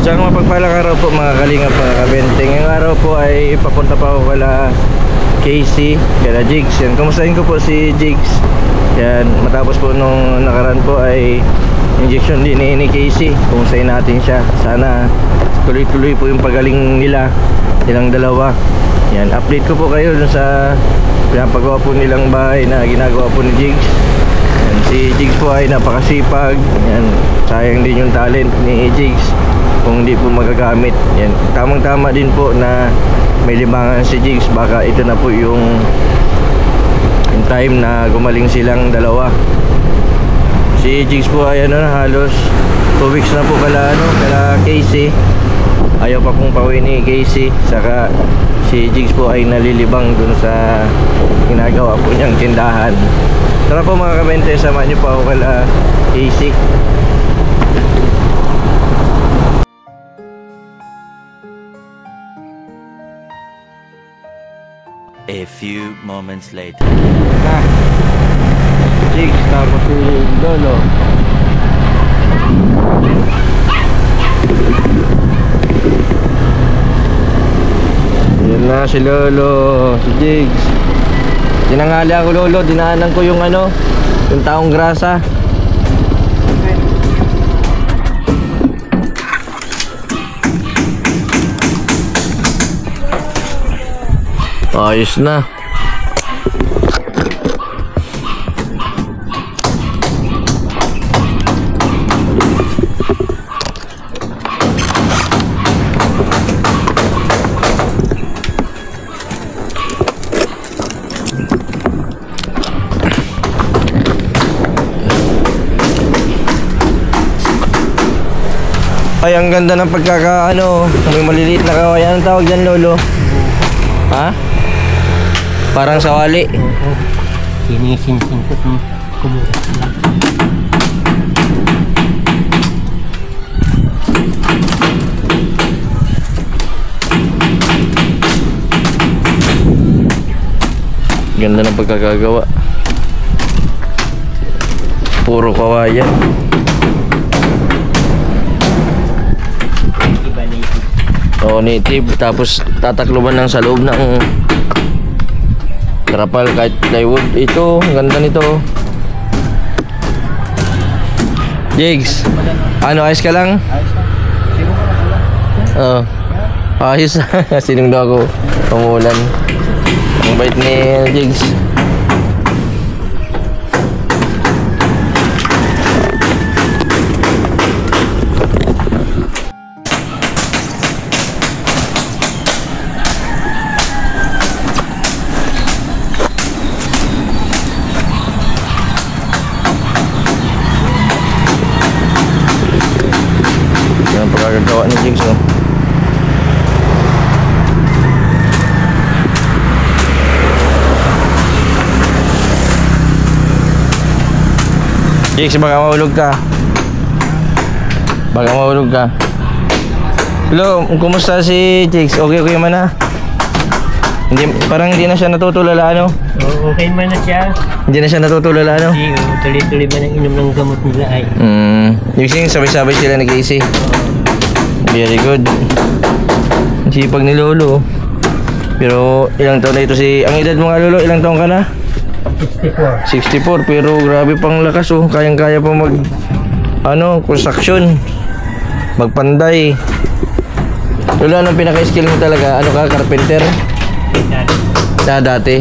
Isang mapagpalang araw po mga kalingap mga kabenteng. Ngayong araw po ay papunta pa ako kala Casey, kala Jigs. Yan, kumustahin ko po si Jigs. Yan, matapos po nung nakaraan po ay injection din ni Casey. Kumustahin natin siya. Sana tuloy-tuloy po yung pagaling nila, silang dalawa. Yan, update ko po kayo dun sa pinapagawa po nilang bahay na ginagawa po ni Jigs. Yan, si Jigs po ay napakasipag. Yan, sayang din yung talent ni Jigs kung hindi po magagamit. Yan, tamang-tama din po na may libangan si Jigs. Baka ito na po yung time na gumaling silang dalawa. Si Jigs po ay ano na, halos 2 weeks na po kala Casey. Ayaw pa pong pauwi ni Casey. Saka si Jigs po ay nalilibang dun sa ginagawa po niyang tindahan. Tara po mga kabente, samahan niyo po ako kala Casey. A few moments later. Jigs, tapos si Lolo. Yan na si Lolo, si Jigs. Tinangali ako Lolo, dinaanan ko yung ano, yung taong grasa. Ayos na. Ay, ang ganda ng pagkakaano, may maliliit na kawayan. Anong tawag dyan Lolo? Ha? Parang sawali. Oo. Sinisinsin ko itong kumulat lang. Ganda ng pagkakagawa. Puro kawayan. Iba native. Oo, native. Tapos tatakluban lang sa loob ng trapal kahit plywood. Ito, ang ganda nito. Jigs, ano, ayos ka lang? Oo. Ayos. Sinong daw ako umulan. Ang bait ni Jigs. Ang pagkakagawa ni Jigs, oh. Jigs, baka mahulog ka. Baka mahulog ka. Hello, kumusta si Jigs? Okay man na? Hindi, parang hindi na siya natutulala, ano? Oo, okay man na siya. Hindi na siya natutulala, ano? Hindi, tuloy-tuloy man ang inom ng gamot nila ay. Yung sabay-sabay sila ni Casey. Very good. Ang sipag ni Lolo. Pero ilang taon na ito si... Ang edad mo nga Lolo, ilang taon ka na? 64. 64, pero grabe pang lakas, oh. Kayang-kaya pa mag... Ano, construction. Magpanday. Lolo, anong pinaka-skill mo talaga? Ano ka, carpenter? Dati.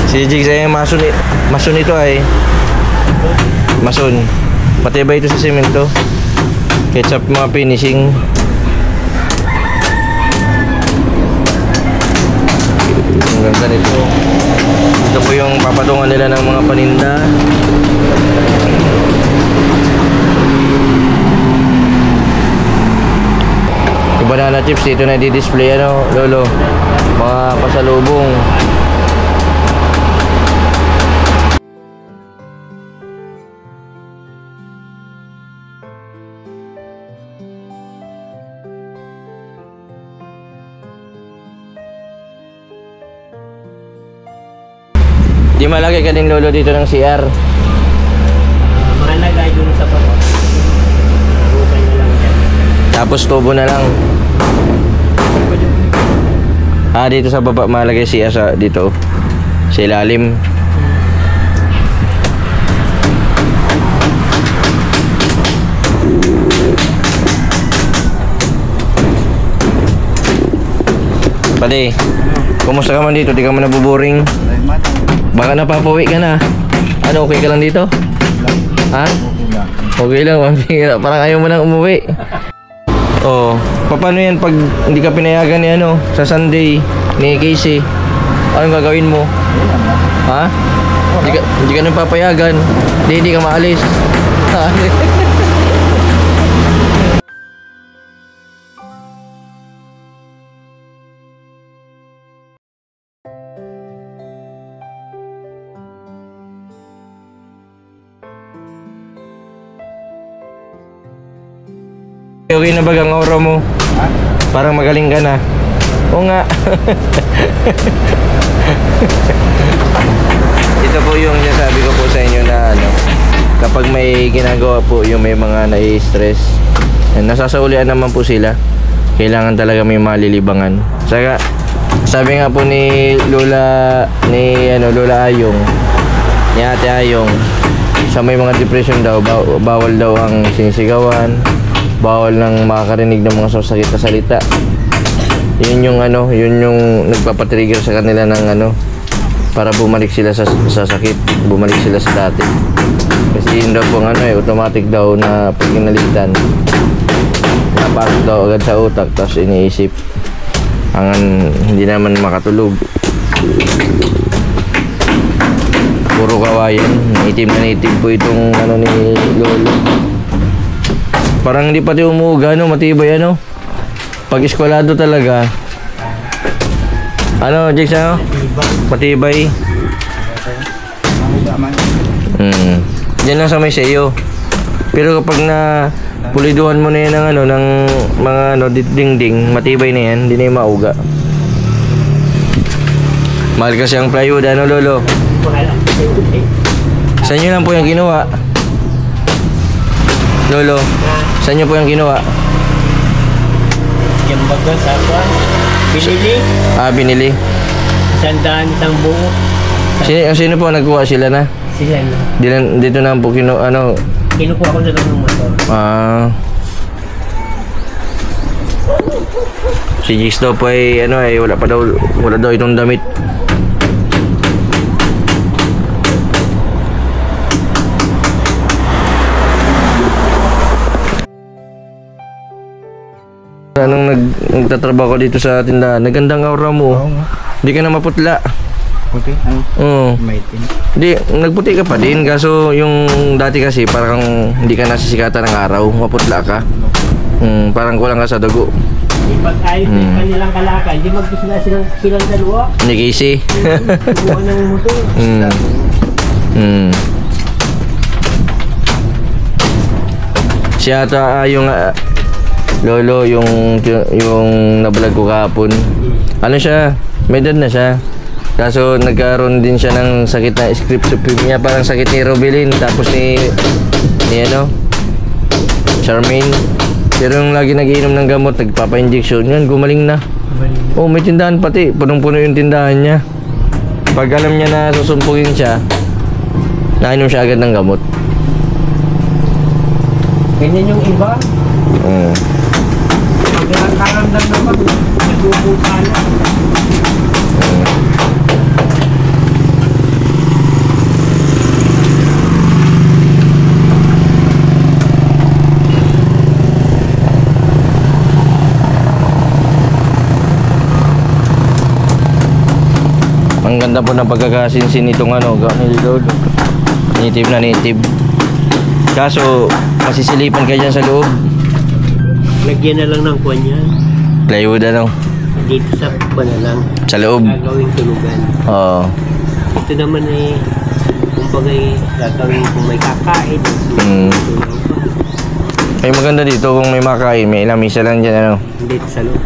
Si Jigs ay mason ito ay. Mason. Matibay ito sa semento. Ketchup mga finishing. Ang ganda nito. Ito po yung papatungan nila ng mga paninda. Yung banana chips dito na di-display, ano Lolo, mga pasalubong. Di malagay ka din Lolo dito ng CR. Malagay dun sa baba. Tapos tubo na lang. Dito sa baba malagay siya sa dito. Sa ilalim. Pade, kumusta ka man dito? Di ka man nabuboring? Baka napapawi ka na. Ano, okay ka lang dito? Ha? Okay lang, mambira. Parang ayaw mo nang umuwi. Oh, paano yan pag hindi ka pinayagan ni ano, sa Sunday ni Casey? Anong gagawin mo? Ha? Hindi ka nang papayagan. Hindi ka maalis. Ha? Okay na ba ang aura mo? Parang magaling ka na. Oo nga. Ito po yung sinasabi ko po sa inyo na ano, kapag may ginagawa po yung may mga nai-stress, nasasaulian naman po sila. Kailangan talaga may malilibangan. Saka sabi nga po ni Lola Lola Ayong, ni Ate Ayong, sa may mga depression daw, bawal daw ang sinisigawan, bawal nang makakarinig ng mga sasakit na salita. Yun yung nagpapatrigger sa kanila ng para bumalik sila sa sakit, bumalik sila sa dati. Kasi yun daw po automatic daw na pag inalitan, napasok daw agad sa utak, tapos iniisip hindi naman makatulog. Puro kawayan, itim na itim po itong ni Lolo. Parang hindi pati umuuga, matibay pag eskwalado talaga. Jex, matibay. Diyan lang sa may seyo. Pero kapag na puliduhan mo na yan ng mga dingding, matibay na yan, hindi na yung mauga. Mahal kasi ang plywood, Lolo? Sa inyo lang po yung ginawa. Lolo, saan nyo po yung ginawa? Yung baga sa kwan. Binili. Binili. 100 isang buo. Sino po nagkuha? Sila na? Sila na. Dito na po Kinukuha ko na lang ng motor. Si Jigs daw po ay wala daw itong damit. Anong nagtatrabaho ko dito sa tindahan? Nagandang aura mo. Hindi ka na maputla. Puti? Oo. Maitim. Hindi, nagputi ka pa din. Kaso yung dati kasi parang hindi ka nasisikatan ng araw. Maputla ka. Parang kulang ka sa dugo. Pag ayos yung kanilang kalakal, hindi magkisila silang dalawa. Ni Casey. Buwan ng motor. Siya ata yung Lolo, yung nabalag ko kahapon. Siya, may edad na siya. Kaso nagkaroon din siya ng sakit na schizophrenia, parang sakit ni Robelin, tapos ni Charmaine. Pero yung lagi nagiinom ng gamot, nagpapa-injection, yan, gumaling na. Oh, may tindahan pati, punong-puno yung tindahan niya. Pag alam niya na susumpugin siya, nainom siya agad ng gamot. Ganyan yung iba. Pag nakaramdam naman, nagpupunta na. Ang ganda po ng pagkakasinsin nitong ni Lolo. Native na native. Kaso, masisilipan ka dyan sa loob. Lagyan na lang ng kwan yan. Plywood Dito sa kwan na lang. sa loob. Gagawing tulugan. Oo. Ito naman kumbaga gagawin kung may kakain. Ay maganda dito kung may makain, may lamisa lang dyan Dito sa loob.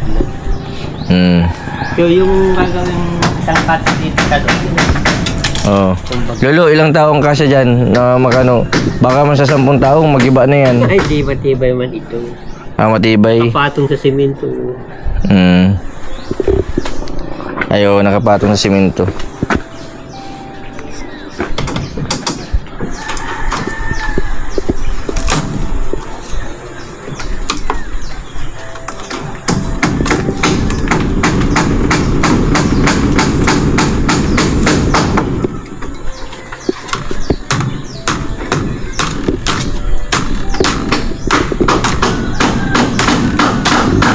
Hmm. So yung gagawin isang cut dito sa loob. Oo. Lolo, ilang taong kasya dyan na makano? Baka man sa 10 taong magiba na yan. Ay, di matibay man ito. Matibay. Kapatong sa simento. Ayo, nakapatong sa simento.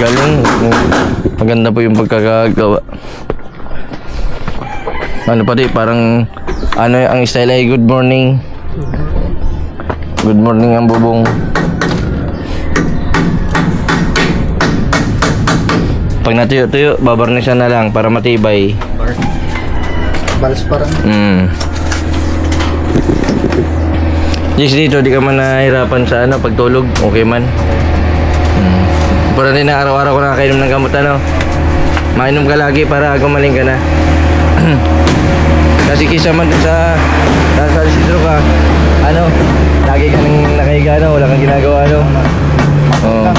Galing. Maganda po yung pagkakagawa. Ano pati, parang ano ang style ay good morning. Good morning ang bubong. Pag natuyo-tuyo, babarnisan na lang para matibay. Balas parang. Just dito, di ka man nahirapan sa ano, pagtulog. Okay man. Para din na araw-araw ko nakakainom ng gamot, ano. Mainom ka lagi para gumaling ka na. Kasi kisa man sa sidro ka, ano, lagi ka nang nakahiga, no, wala kang ginagawa, no. Oo.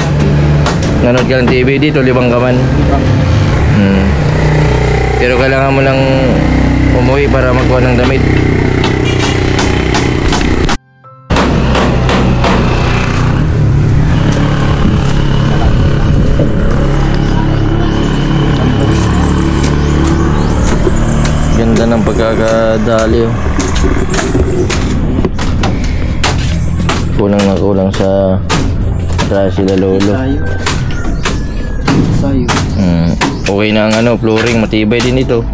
Nanood ka ng TV dito, libang ka man. Pero kailangan mo lang umuwi para magkuha ng damit. Ganda ng pagkakadali, oh. Kulang na kulang sa sila lolo. Sayo. Okay na ang ano, flooring, matibay din ito.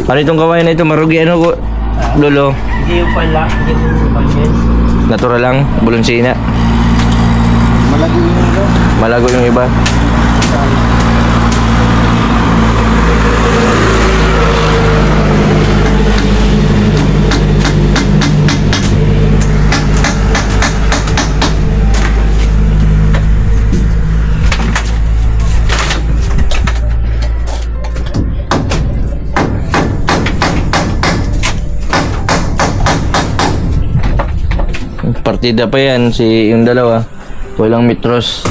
Ano itong kawayan na ito? Marugi ano ko, lolo? Hindi yung pala. Hindi yung pangyan. Natural lang, bulonsina. Malago yung ilo. Malago yung iba. Partida pa yan, yung dalawa. Walang mitros.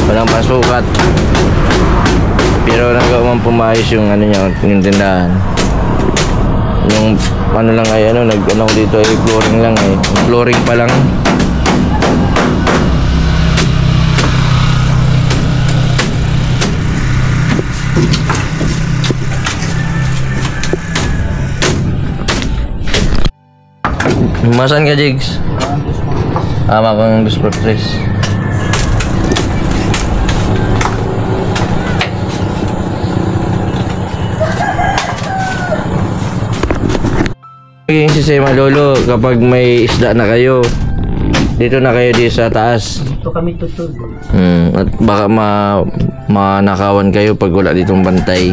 Walang pasukat. Pero nagawa man pumayos yung ano niya, yung tindahan. Yung ano lang ay ano, nag-ano dito ay flooring lang eh. Flooring pa lang. Masan ka, Jigs? Ama kang dos practice. Yung sistema, lolo, kapag may isda na kayo, dito na kayo dito sa taas. Dito kami tutulog. At baka manakawan kayo pag wala ditong bantay.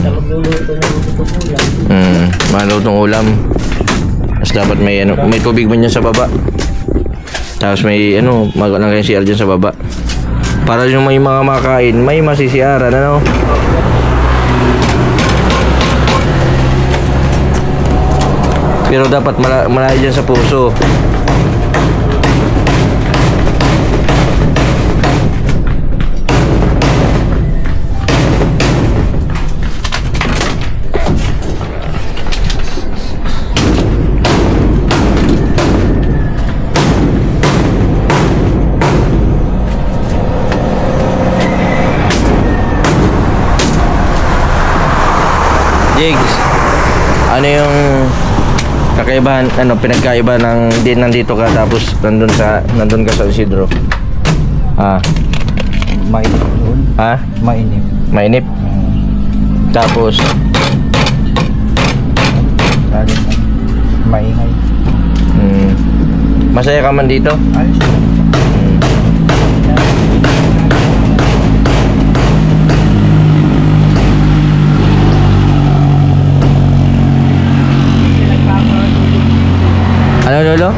Magluluto ng tutulog ulam. Malutong ulam. Tapos dapat may ano, may tubig man dyan sa baba. Tapos may ano, magalang kayo CR dyan sa baba. Para yung may mga makain, may masisiaran, ano? Pero dapat malayo dyan sa puso. Jigs, ano yung kakaibahan, ano, pinagkaiba ng din nandito ka tapos nandun ka sa Isidro? Mainip doon. Mainip. Mainip. Tapos Galing na. Maingay. masaya ka man dito? Ayos. Ano, lolo?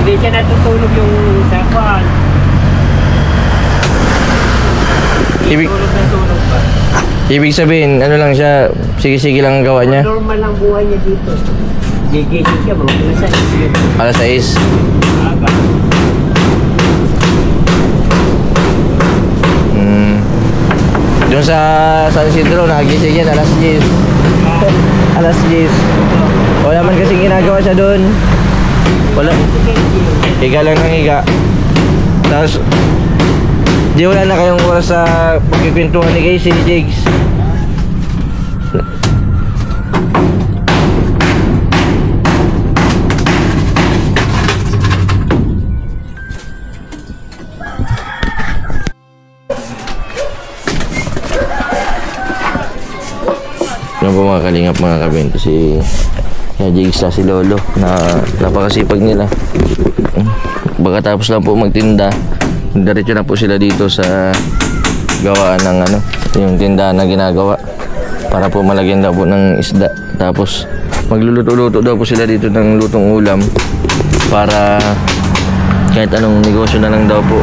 Hindi siya natutulog yung sakwan. Tulog pa. Ibig sabihin, ano lang siya, sige-sige lang ang gawa niya. Normal lang buhay niya dito. Gigising ka, mga alas 6. Alas 6. Aga. Doon sa San Isidro, nagising yan alas 10. Alas 10. Wala man kasing ginagawa siya doon. Wala. Higa lang ng higa. Tapos, di wala na kayong oras sa pagkikwentuhan ni Casey, ni Jigs. Yan po mga kalingap, mga kabento, si Jigs na si Lolo na napakasipag nila. Baka tapos lang po magtinda, diretso na po sila dito sa gawaan ng yung tindahan na ginagawa para po malagyan daw po ng isda. Tapos magluluto-luto daw po sila dito ng lutong ulam para kahit anong negosyo na lang daw po.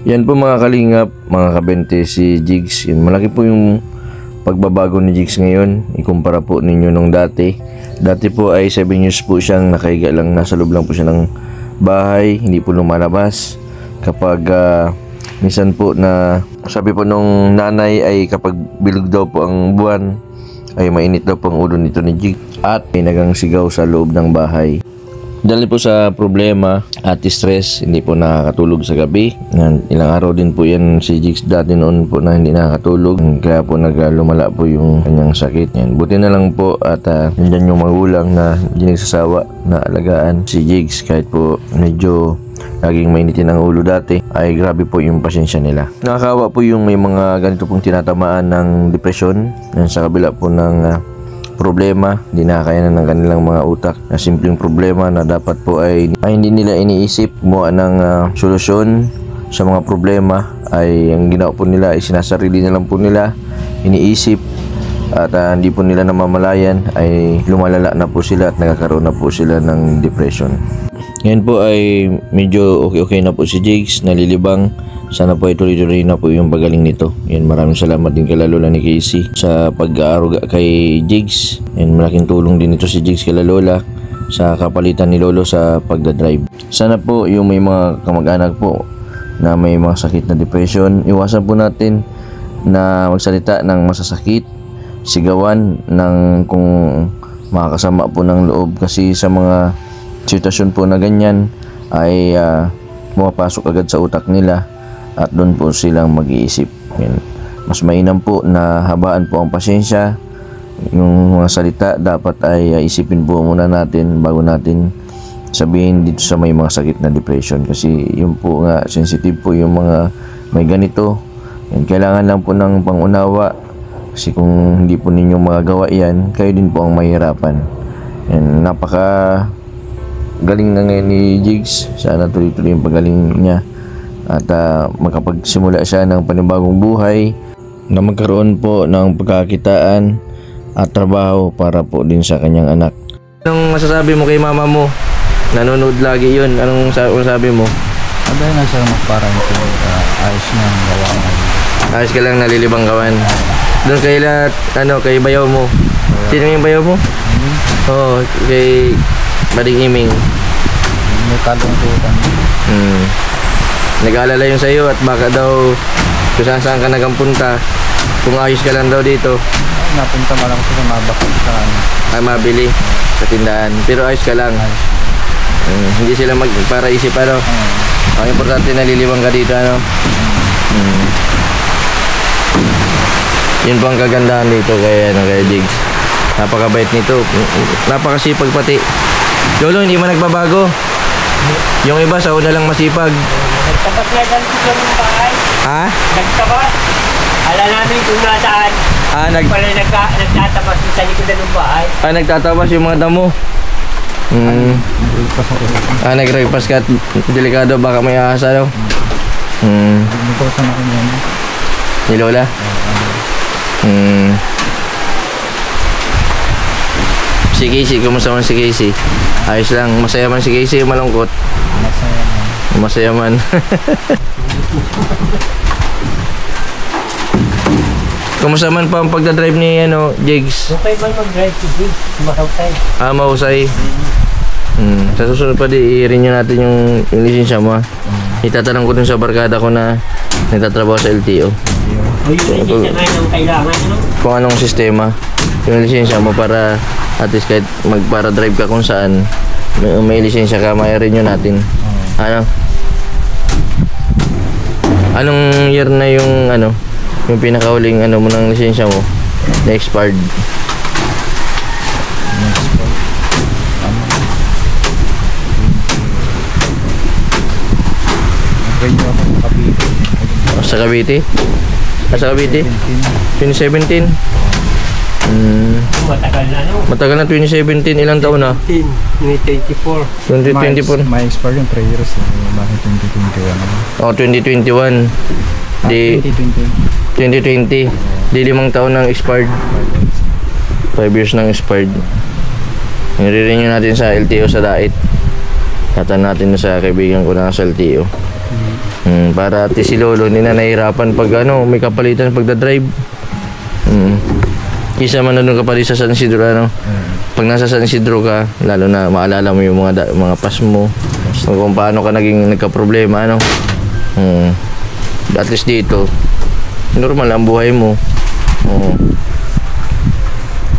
Yan po mga kalingap, mga kabente, si Jigs. Yan, malaki po yung pagbabago ni Jigs ngayon. Ikumpara po ninyo nung dati. Dati po ay 7 years po siyang nakahiga lang. Nasa loob lang po siya ng bahay. Hindi po lumalabas. Kapag minsan po na sabi po nung nanay ay kapag bilog daw po ang buwan ay mainit daw po ang ulo nito ni Jigs. At may nagang sigaw sa loob ng bahay. Dahil po sa problema at stress, hindi po nakakatulog sa gabi. Ilang araw din po yan si Jigs dati noon po na hindi nakakatulog. Kaya po lumala po yung kanyang sakit. Yan. Buti na lang po at nandiyan yung magulang na hindi nagsasawa na alagaan si Jigs. Kahit po medyo laging mainitin ang ulo dati, ay grabe po yung pasensya nila. Nakakawa po yung may mga ganito pong tinatamaan ng depresyon. Yan, sa kabila po ng problema, hindi nakakayanan ng kanilang mga utak na simpleng problema na dapat po ay hindi nila iniisip, gumawa ng solusyon sa mga problema, ay ang ginawa po nila ay sinasarili na lang po nila, iniisip, at hindi po nila namamalayan ay lumalala na po sila at nagkakaroon na po sila ng depression. Ngayon po ay medyo okay na po si Jigs, nalilibang. Sana po ay tuloy-tuloy na po yung pagaling nito. Yan, maraming salamat din kay Lola ni Casey sa pag-aaruga kay Jigs. Yan, malaking tulong din ito si Jigs kay Lola sa kapalitan ni Lolo sa pagdadrive. Sana po yung may mga kamag-anak po na may mga sakit na depression, iwasan po natin na magsalita ng masasakit, sigawan ng kung makakasama po ng loob, kasi sa mga sitwasyon po na ganyan ay pumapasok agad sa utak nila at doon po silang mag-iisip. Yan. Mas mainam po na habaan po ang pasensya. Yung mga salita dapat ay isipin po muna natin bago natin sabihin dito sa may mga sakit na depression, kasi yun po nga, sensitive po yung mga may ganito. Yan. Kailangan lang po ng pangunawa, kasi kung hindi po ninyo magagawa yan, kayo din po ang mahirapan. Yan. Napaka galing na ngayon ni Jigs. Sana tuloy-tuloy yung pagaling niya at makapagsimula siya ng panibagong buhay na magkaroon po ng pagkakitaan at trabaho para po din sa kanyang anak. Anong masasabi mo kay mama mo? Nanonood lagi yun. Anong sabi mo? Dahil na sir, parang ito, ayos nga ang gawa nga. Ayos ka lang nalilibang gawan. Doon kay kay bayaw mo. Sino yung bayaw mo? Oo, kay Bading Iming. May kalungkutan. Nag-aalala yun sa'yo at baka daw kung saan ka nagampunta. Kung ayos ka lang daw dito, Napunta man ako sa mabakit sa ay mabili sa tindahan. Pero ayos ka lang. Hindi sila para isip ano. Ang importante naliliwang ka dito ano. Yun po ang kagandahan dito kay Jigs. Napakabait nito. Napakasipag pati. Lolo, hindi man nagbabago. Yung iba sa una lang masipag. Nagtapat nga dyan sa ng bahay. Ha? Nagtapat. Ala namin kung nasaan. Pala nagtatabas sa likod ng bahay. Nagtatabas yung mga damo. Nag-repas ka at delikado baka may ahas ano. Nagpasan ako niyan. Ni Lola? Si Casey, kumusta man si Casey? Ayos lang, masaya man si Casey, malungkot. Masaya man. Masaya man. Kumusta man pa ang pagdadrive ni Jigs? Okay ba mag-drive to Jigs? Mahusay. Mahusay. Sa susunod pa i-renew natin yung lisensya mo. Itatanong ko dun sa barkada ko na nagtatrabaho sa LTO. O yung lisensya nga yung kailangan, ano? Kung anong sistema yung lisensya mo para at least kahit para drive ka kung saan may lisensya ka, may renew natin. Anong year na yung yung pinakahuling mo ng lisensya mo na expired? Nag-renew ako sa Cavite. Sa Cavite? Sa Cavite? 2017? Matagal na, no? Matagal na 2017, ilang taon na? 2024. 2024? May expire yung 3 years. Bakit 2021? 2021. Di 2020. Di 5 taon nang expired. 5 years nang expired. Nire-renew natin sa LTO sa Dait. Tatan natin sa kaibigan ko na sa LTO. Para at si Lolo hindi na nahihirapan pag may kapalitan pagdadrive. Kisa man nandun ka pa rin sa San Isidro Pag nasa San Isidro ka, lalo na maalala mo yung mga pas mo, kung paano ka nagka-problema at least dito normal ang buhay mo.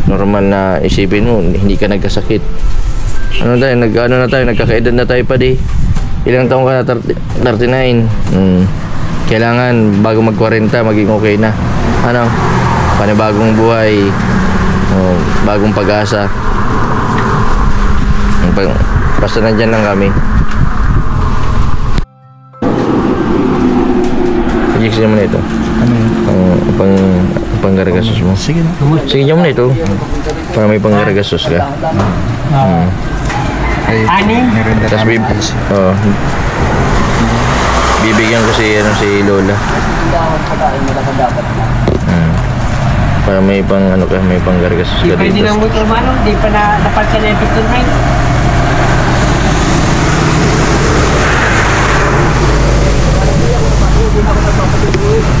Normal na isipin mo, hindi ka nagkasakit. Nagkakaedad na tayo pa di. Ilang taong ka na? 39. Kailangan bago mag-40 maging okay na. Panibagong buhay, bagong pag-asa. Basta nandyan lang kami. Jigs naman ito. Ano yun? Panggaragasos mo. Sige na. Sige niyo muna ito. Para may panggaragasos ka. Ay, Anim? meron na Tapos bibigyan ko si Lola. Para may may panggaragasos ka Di pwede dito. ng motor mano, di pa napalta na yung piston ring.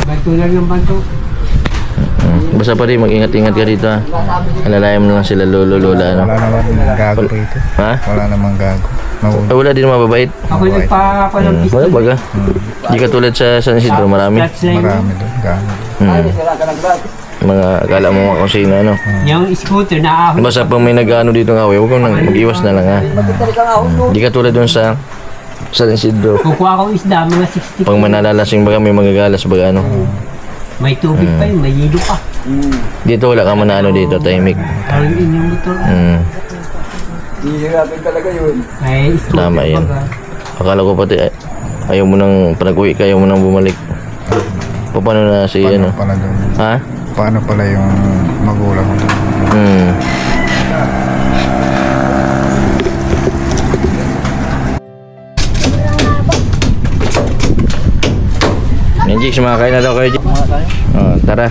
Banto lang yung banto. Basta pa rin, mag-ingat-ingat ka dito ha. Alalayan mo lang sila Lola. Wala namang gago rito. Ha? Wala namang gago. Mahuli. Wala din mababait. Ako nagpa-ako ng piston. Wala baga. Di ka tulad sa San Isidro, marami. Marami doon. Gago. Mga akala mo kung sino Yung scooter na ahon. Basta pag may nag-ano dito ng away, huwag kang mag-iwas na lang ha. Di ka tulad dun sa San Isidro. Kukuha akong isda, mga 60. Pag manalalasing baga, may magagalas baga May tubig pa yun, may hilo pa. Dito wala ka man dito, tahimik. Parang inyong motor. Ay, scooter Tama yan. baga. Akala ko pati ayaw mo nang panag-uwi ka, ayaw mo nang bumalik. Paano na si Paano pala doon? Ha? Paano pala yung magulang mo? Yan Jigs, makakain na daw kayo Jigs. Tara.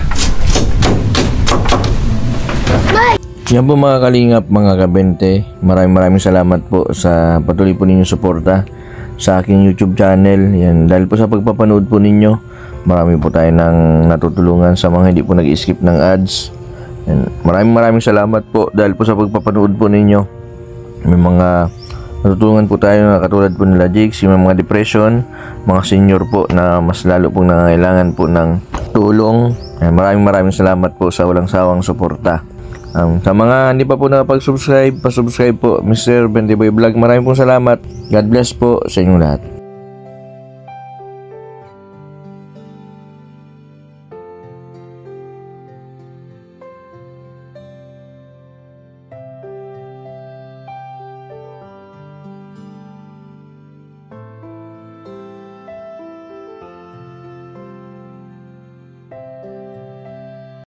Yan po mga kalingap, mga kabente. Maraming salamat po sa patuloy po ninyong suporta sa aking YouTube channel. Yan, dahil po sa pagpapanood po ninyo, marami po tayo nang natutulungan sa mga hindi po nag-skip ng ads. Yan, maraming salamat po dahil po sa pagpapanood po ninyo. May mga natutulungan po tayo na katulad po nila Jigs, yung mga depression, mga senior po na mas lalo pong nangangailangan po ng tulong. Yan, maraming salamat po sa walang sawang suporta. Sa mga hindi pa po nakapag-subscribe, pa-subscribe po Mr. Bendiboy Vlog. Maraming pong salamat. God bless po sa inyong lahat.